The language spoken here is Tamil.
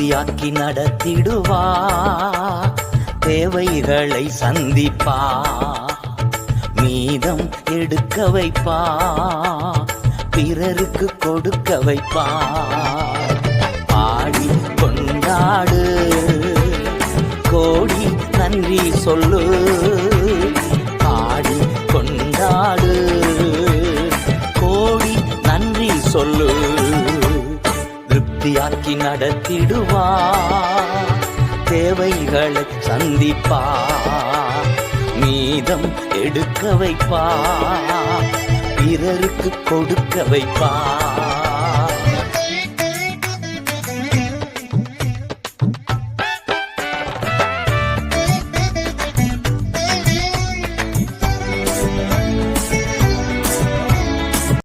திருப்தியாக்கி நடத்திடுவா, தேவைகளை சந்திப்பா, மீதம் எடுக்க வைப்பா, பிறருக்கு கொடுக்க வைப்பா. பாடி கொண்டாடு, கோடி நன்றி சொல்லு, பாடி கொண்டாடு, கோடி நன்றி சொல்லு. திருப்தியாக்கி நடத்திடுவா, தேவைகளை சந்திப்பா, மீதம் எடுக்க வைப்பா, பிறருக்கு கொடுக்க வைப்பா.